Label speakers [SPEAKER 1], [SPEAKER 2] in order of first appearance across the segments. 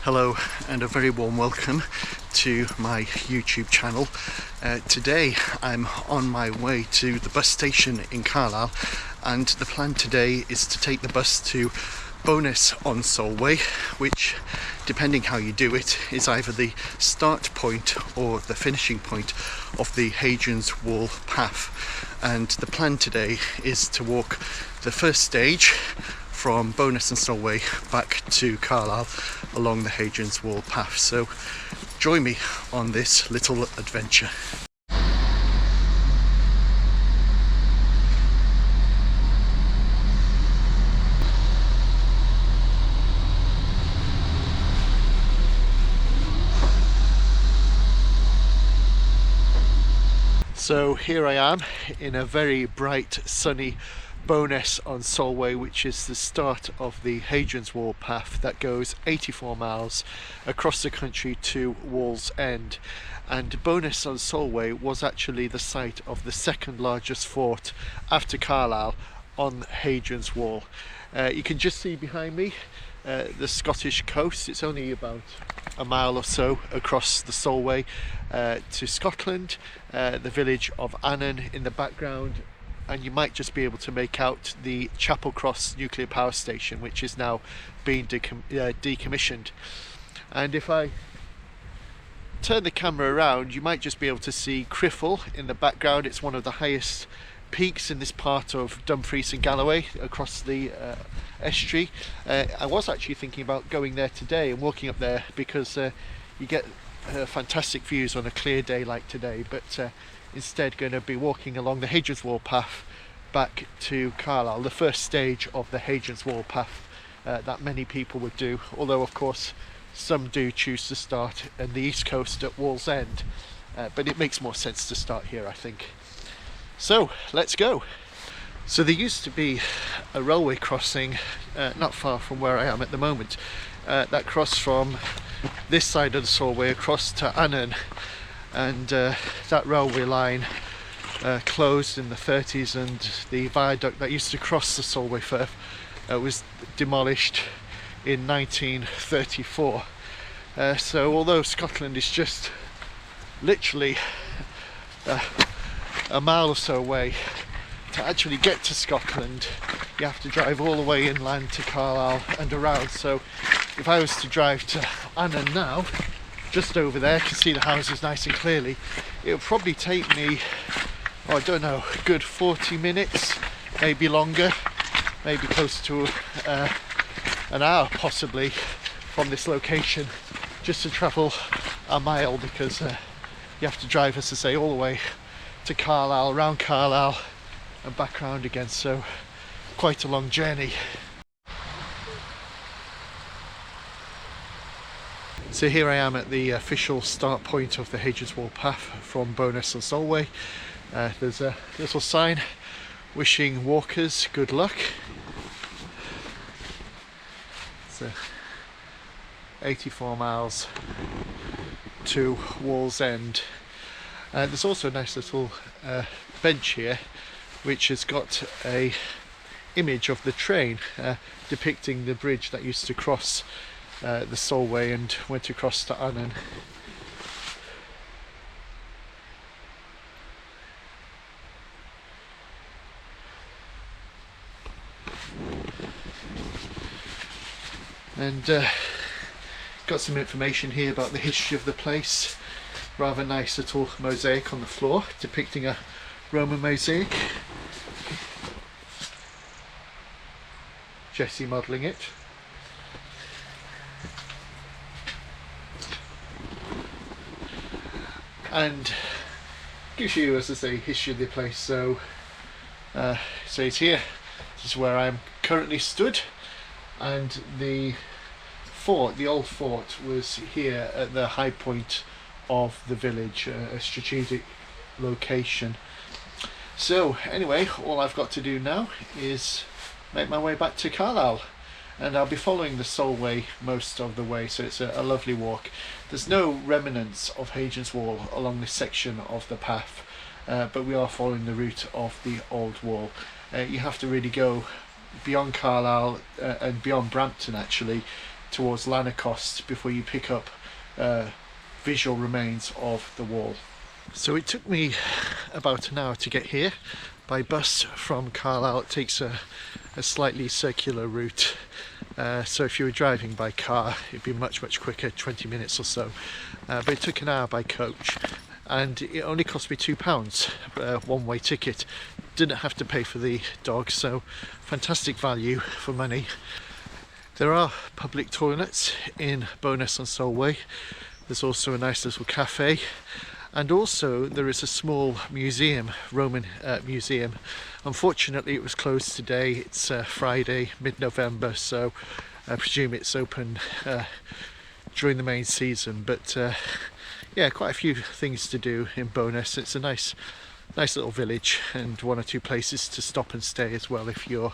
[SPEAKER 1] Hello and a very warm welcome to my YouTube channel. Today I'm on my way to the bus station in Carlisle, and the plan today is to take the bus to Bowness-on-Solway, which, depending how you do it, is either the start point or the finishing point of the Hadrian's Wall path. And the plan today is to walk the first stage from Bowness-on-Solway back to Carlisle along the Hadrian's Wall path. So join me on this little adventure. So here I am in a very bright sunny Bowness-on-Solway, which is the start of the Hadrian's Wall path that goes 84 miles across the country to Wallsend. And Bowness-on-Solway was actually the site of the second largest fort after Carlisle on Hadrian's Wall. You can just see behind me the Scottish coast. It's only about a mile or so across the Solway to Scotland, the village of Annan in the background, and you might just be able to make out the Chapel Cross nuclear power station, which is now being decommissioned. And if I turn the camera around, you might just be able to see Criffel in the background. It's one of the highest peaks in this part of Dumfries and Galloway across the estuary. I was actually thinking about going there today and walking up there because you get fantastic views on a clear day like today, but instead going to be walking along the Hadrian's Wall path back to Carlisle, the first stage of the Hadrian's Wall path that many people would do, although of course some do choose to start on the east coast at Wallsend, but it makes more sense to start here, I think. So let's go. So there used to be a railway crossing not far from where I am at the moment that crossed from this side of the Solway across to Annan, and that railway line closed in the 30s, and the viaduct that used to cross the Solway Firth was demolished in 1934. So although Scotland is just literally a mile or so away, to actually get to Scotland you have to drive all the way inland to Carlisle and around. So if I was to drive to Annan now, just over there, can see the houses nice and clearly, it would probably take me, I don't know, a good 40 minutes, maybe longer, maybe close to an hour possibly from this location, just to travel a mile, because you have to drive, as I say, all the way to Carlisle, around Carlisle and back round again, so quite a long journey. So here I am at the official start point of the Hadrian's Wall path from Bowness-on-Solway. There's a little sign wishing walkers good luck. It's 84 miles to Wallsend. There's also a nice little bench here which has got a image of the train depicting the bridge that used to cross the Solway and went across to Annan. And got some information here about the history of the place. Rather nice little mosaic on the floor depicting a Roman mosaic. Jesse modelling it. And gives you, as I say, history of the place. So it's here. This is where I'm currently stood, and the fort, the old fort, was here at the high point of the village, a strategic location. So anyway, all I've got to do now is make my way back to Carlisle, and I'll be following the Solway most of the way, so it's a lovely walk. There's no remnants of Hadrian's Wall along this section of the path, but we are following the route of the old wall. You have to really go beyond Carlisle and beyond Brampton actually towards Lanercost before you pick up visual remains of the wall. So it took me about an hour to get here by bus from Carlisle. It takes a slightly circular route, so if you were driving by car it'd be much quicker, 20 minutes or so, but it took an hour by coach, and it only cost me £2 one-way ticket. Didn't have to pay for the dog, so fantastic value for money. There are public toilets in Bowness-on-Solway. There's also a nice little cafe, and also there is a small museum, Roman museum. Unfortunately it was closed today. It's Friday, mid-November, so I presume it's open during the main season, but yeah, quite a few things to do in Bowness. It's a nice little village, and one or two places to stop and stay as well if you're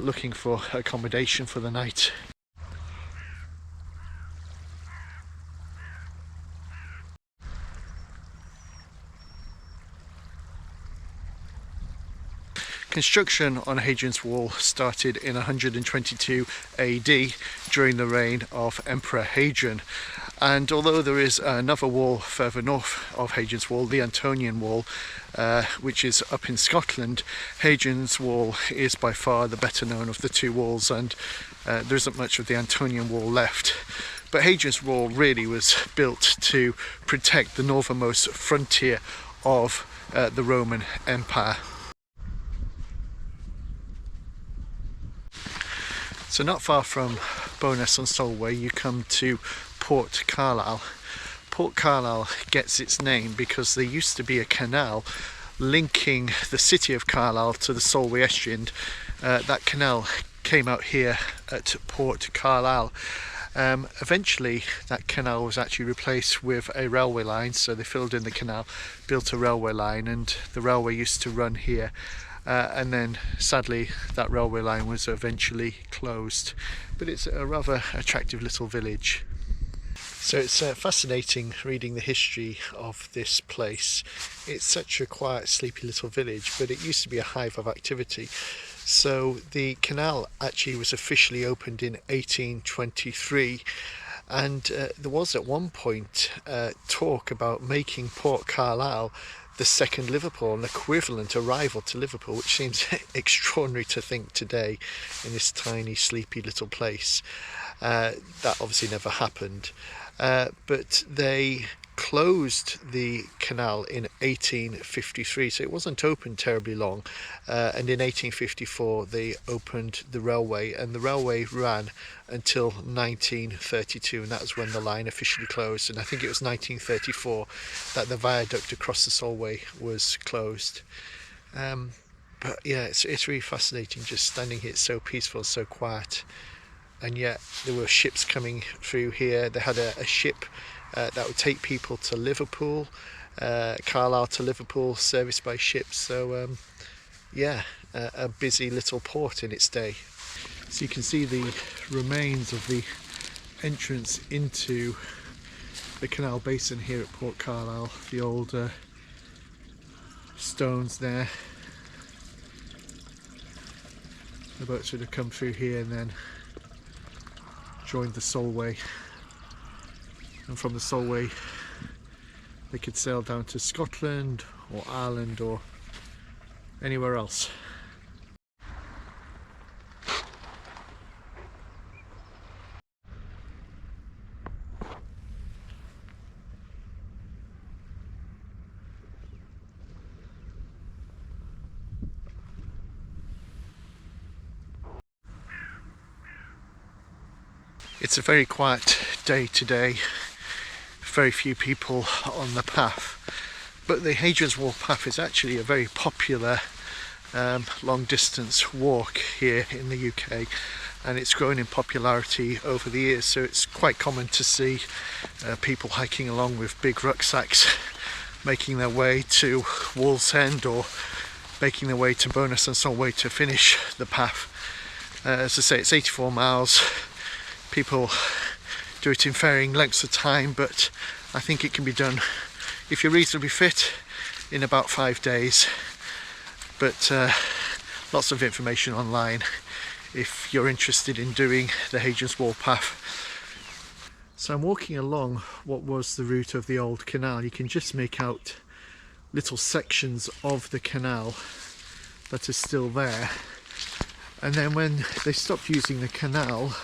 [SPEAKER 1] looking for accommodation for the night. Construction on Hadrian's Wall started in 122 AD during the reign of Emperor Hadrian, and although there is another wall further north of Hadrian's Wall, the Antonian Wall, which is up in Scotland, Hadrian's Wall is by far the better known of the two walls, and there isn't much of the Antonian Wall left. But Hadrian's Wall really was built to protect the northernmost frontier of the Roman Empire. So not far from Bowness-on-Solway you come to Port Carlisle. Port Carlisle gets its name because there used to be a canal linking the city of Carlisle to the Solway estuary. That canal came out here at Port Carlisle. Eventually that canal was actually replaced with a railway line, so they filled in the canal, built a railway line, and the railway used to run here. And then sadly that railway line was eventually closed, but it's a rather attractive little village. So it's fascinating reading the history of this place. It's such a quiet, sleepy little village, but it used to be a hive of activity. So the canal actually was officially opened in 1823, and there was at one point talk about making Port Carlisle the second Liverpool, an equivalent, a rival to Liverpool, which seems extraordinary to think today in this tiny, sleepy little place. That obviously never happened, but they closed the canal in 1853, so it wasn't open terribly long, and in 1854 they opened the railway, and the railway ran until 1932, and that was when the line officially closed. And I think it was 1934 that the viaduct across the Solway was closed. But yeah, it's really fascinating just standing here. It's so peaceful, so quiet, and yet there were ships coming through here. They had a ship that would take people to Liverpool, Carlisle to Liverpool, serviced by ships. So yeah, a busy little port in its day. So you can see the remains of the entrance into the canal basin here at Port Carlisle, the old stones there. The boats would have come through here and then joined the Solway, and from the Solway they could sail down to Scotland or Ireland or anywhere else. It's a very quiet day today, very few people on the path, but the Hadrian's Wall path is actually a very popular long distance walk here in the UK, and it's grown in popularity over the years, so it's quite common to see people hiking along with big rucksacks making their way to Wallsend or making their way to Bowness-on-Solway to finish the path. As I say, it's 84 miles. People do it in varying lengths of time, but I think it can be done if you're reasonably fit in about 5 days. But lots of information online if you're interested in doing the Hadrian's Wall path. So I'm walking along what was the route of the old canal. You can just make out little sections of the canal that are still there. And then when they stopped using the canal,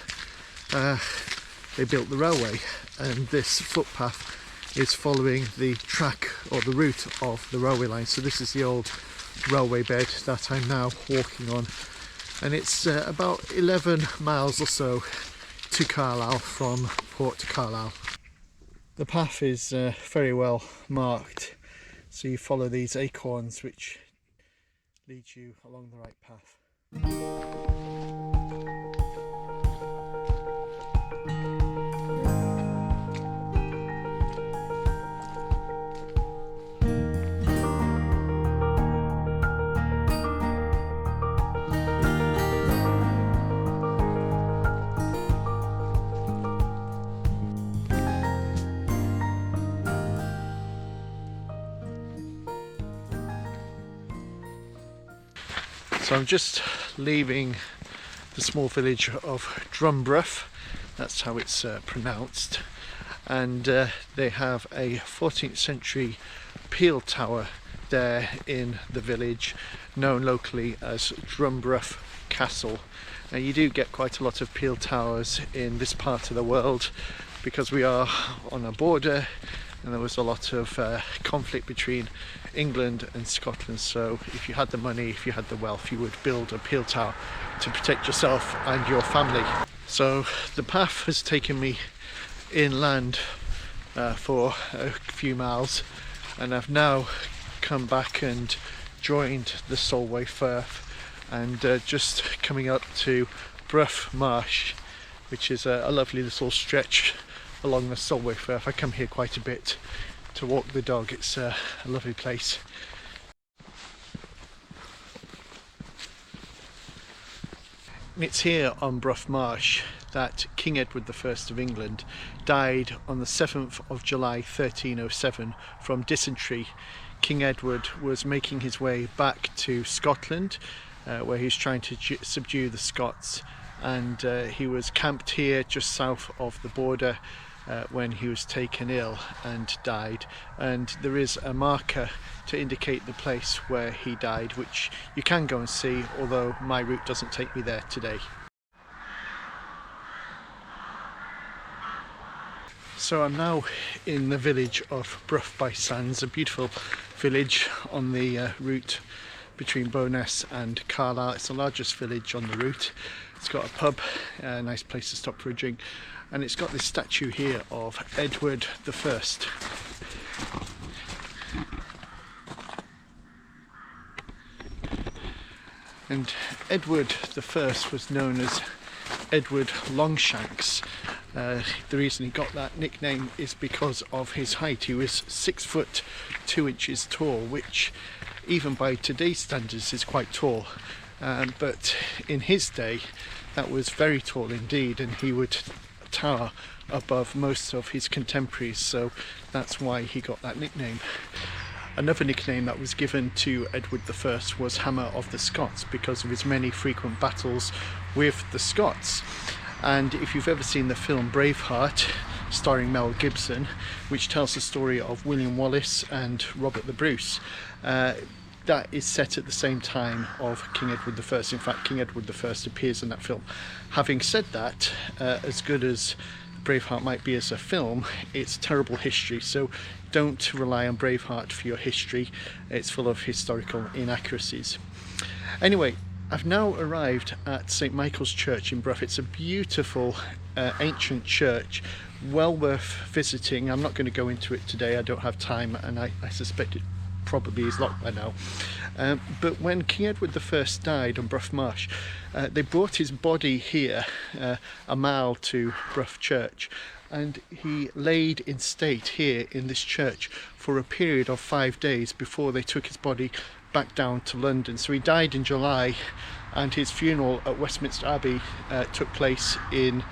[SPEAKER 1] they built the railway, and this footpath is following the track or the route of the railway line. So this is the old railway bed that I'm now walking on, and it's about 11 miles or so to Carlisle from Port to Carlisle. The path is very well marked, so you follow these acorns which lead you along the right path. So I'm just leaving the small village of Brough, that's how it's pronounced, and they have a 14th century peel tower there in the village, known locally as Brough Castle. Now you do get quite a lot of peel towers in this part of the world because we are on a border, and there was a lot of conflict between England and Scotland, so if you had the money, if you had the wealth, you would build a peel tower to protect yourself and your family. So the path has taken me inland for a few miles, and I've now come back and joined the Solway Firth, and just coming up to Brough Marsh, which is a lovely little stretch along the Solway Firth. I come here quite a bit to walk the dog. It's a lovely place. It's here on Brough Marsh that King Edward I of England died on the 7th of July 1307 from dysentery. King Edward was making his way back to Scotland, where he was trying to subdue the Scots, and he was camped here just south of the border when he was taken ill and died, and there is a marker to indicate the place where he died, which you can go and see, although my route doesn't take me there today. So I'm now in the village of Brough by Sands, a beautiful village on the route between Bowness and Carlisle. It's the largest village on the route. It's got a pub, a nice place to stop for a drink, and it's got this statue here of Edward I. And Edward I was known as Edward Longshanks. The reason he got that nickname is because of his height. He was 6 foot 2 inches tall, which even by today's standards is quite tall, but in his day that was very tall indeed, and he would tower above most of his contemporaries, so that's why he got that nickname. Another nickname that was given to Edward I was Hammer of the Scots, because of his many frequent battles with the Scots. And if you've ever seen the film Braveheart, starring Mel Gibson, which tells the story of William Wallace and Robert the Bruce, that is set at the same time of King Edward I. In fact, King Edward I appears in that film. Having said that, as good as Braveheart might be as a film, it's terrible history, so don't rely on Braveheart for your history. It's full of historical inaccuracies. Anyway, I've now arrived at St Michael's Church in Brough. It's a beautiful ancient church, well worth visiting. I'm not going to go into it today, I don't have time, and I suspect it probably is locked by now. But when King Edward I died on Brough Marsh, they brought his body here, a mile to Brough Church, and he laid in state here in this church for a period of 5 days before they took his body back down to London. So he died in July, and his funeral at Westminster Abbey took place in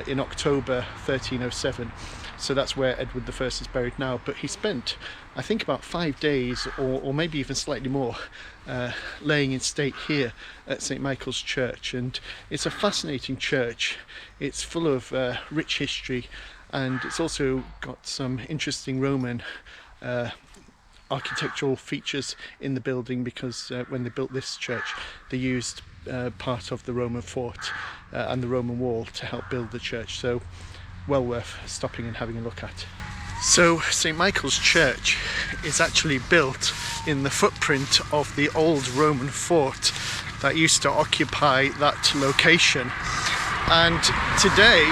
[SPEAKER 1] in October 1307. So that's where Edward I is buried now. But he spent, I think, about 5 days or maybe even slightly more laying in state here at St Michael's Church. And it's a fascinating church. It's full of rich history, and it's also got some interesting Roman architectural features in the building, because when they built this church they used part of the Roman fort and the Roman wall to help build the church. So well worth stopping and having a look at. So St Michael's Church is actually built in the footprint of the old Roman fort that used to occupy that location, and today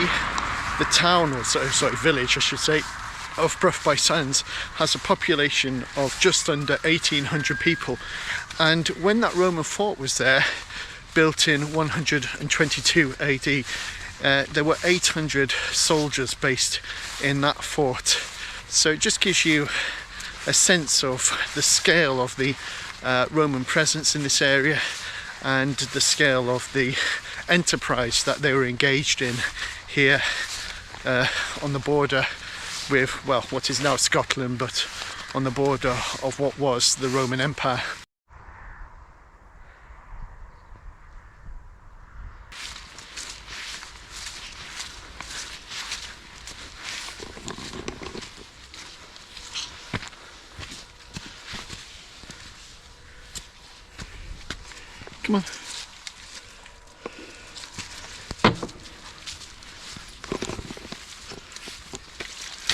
[SPEAKER 1] the town, or sorry, village I should say, of Brough by Sands has a population of just under 1,800 people. And when that Roman fort was there, built in 122 AD, there were 800 soldiers based in that fort. So it just gives you a sense of the scale of the Roman presence in this area and the scale of the enterprise that they were engaged in here on the border with, well, what is now Scotland, but on the border of what was the Roman Empire. Come on.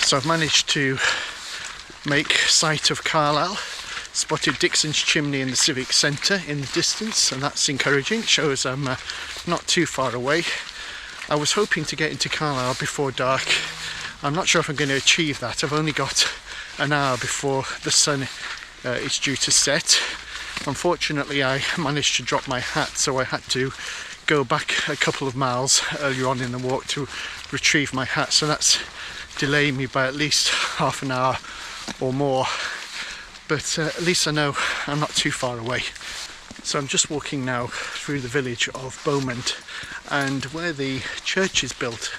[SPEAKER 1] So I've managed to make sight of Carlisle, spotted Dixon's chimney in the Civic Centre in the distance, and that's encouraging. It shows I'm not too far away. I was hoping to get into Carlisle before dark. I'm not sure if I'm going to achieve that. I've only got an hour before the sun is due to set. Unfortunately, I managed to drop my hat, so I had to go back a couple of miles earlier on in the walk to retrieve my hat. So that's delaying me by at least half an hour or more. But at least I know I'm not too far away. So I'm just walking now through the village of Bowness, and where the church is built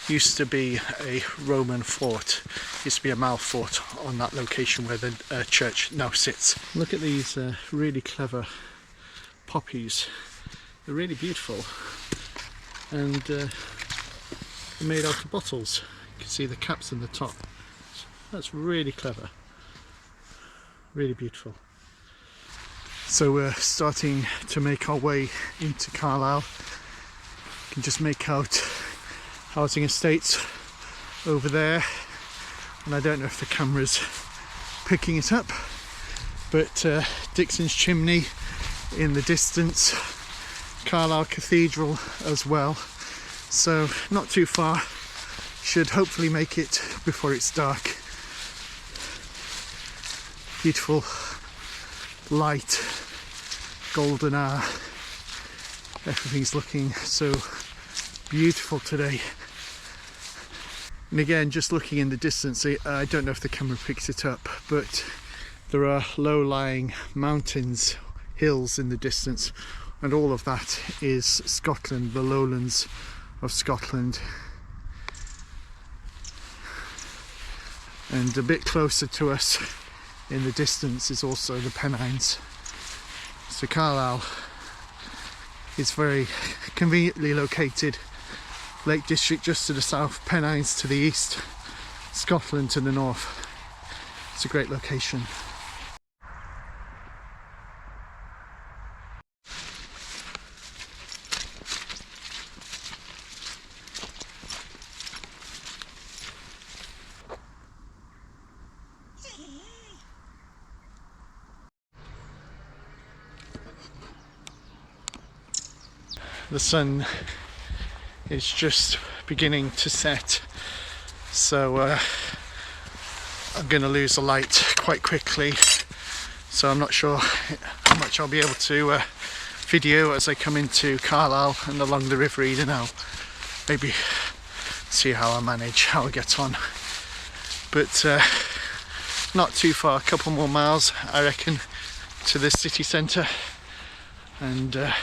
[SPEAKER 1] used to be a Roman fort. Used to be a mile fort on that location where the church now sits. Look at these really clever poppies. They're really beautiful, and they're made out of bottles. You can see the caps in the top. That's really clever, really beautiful. So we're starting to make our way into Carlisle. You can just make out housing estates over there, and I don't know if the camera's picking it up, but Dixon's chimney in the distance, Carlisle Cathedral as well. So not too far, should hopefully make it before it's dark. Beautiful light, golden hour. Everything's looking so beautiful today. And again, just looking in the distance, I don't know if the camera picks it up, but there are low-lying mountains, hills in the distance, and all of that is Scotland, the lowlands of Scotland. And a bit closer to us in the distance is also the Pennines. So Carlisle is very conveniently located. Lake District just to the south, Pennines to the east, Scotland to the north. It's a great location. The sun is just beginning to set, so I'm going to lose the light quite quickly, so I'm not sure how much I'll be able to video as I come into Carlisle and along the River Eder now. Maybe see how I manage, how I get on, but not too far, a couple more miles I reckon to the city centre, and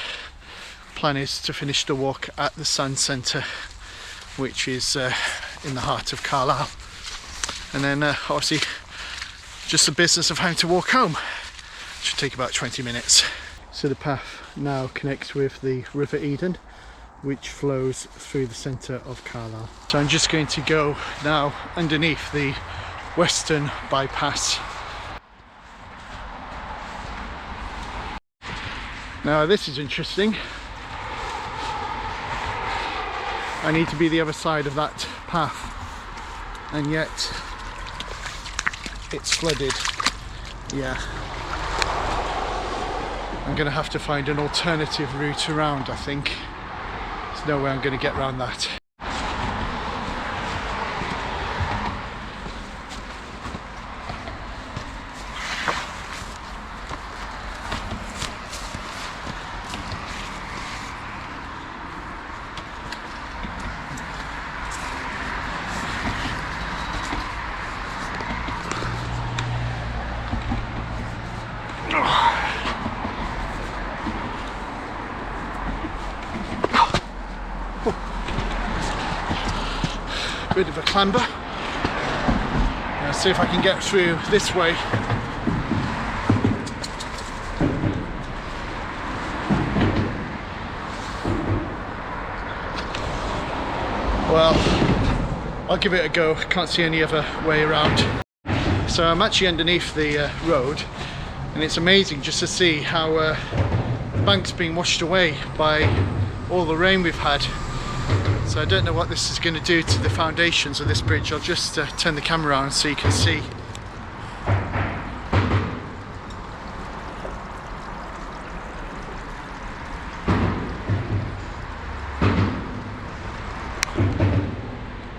[SPEAKER 1] plan is to finish the walk at the Sand Centre which is in the heart of Carlisle. And then obviously just the business of having to walk home. Should take about 20 minutes. So the path now connects with the River Eden, which flows through the centre of Carlisle. So I'm just going to go now underneath the western bypass. Now this is interesting. I need to be the other side of that path, and yet it's flooded. Yeah. I'm going to have to find an alternative route around, I think. There's no way I'm going to get around that. Bit of a clamber. Let's see if I can get through this way. Well, I'll give it a go. Can't see any other way around. So I'm actually underneath the road, and it's amazing just to see how the bank's being washed away by all the rain we've had. So I don't know what this is going to do to the foundations of this bridge. I'll just turn the camera around so you can see.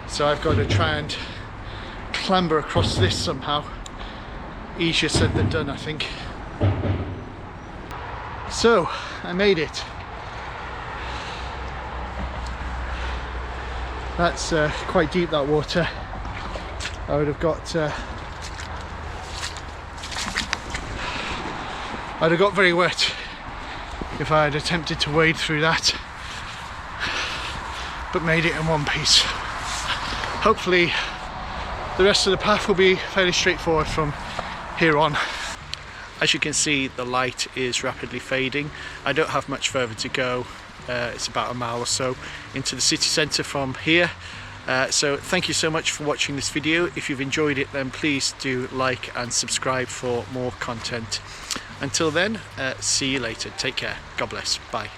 [SPEAKER 1] So I've got to try and clamber across this somehow. Easier said than done, I think. So I made it. That's quite deep, that water. I would have got I'd have got very wet if I had attempted to wade through that, but made it in one piece. Hopefully the rest of the path will be fairly straightforward from here on. As you can see, the light is rapidly fading. I don't have much further to go. It's about a mile or so into the city centre from here. So thank you so much for watching this video. If you've enjoyed it, then please do like and subscribe for more content. Until then, see you later. Take care. God bless. Bye.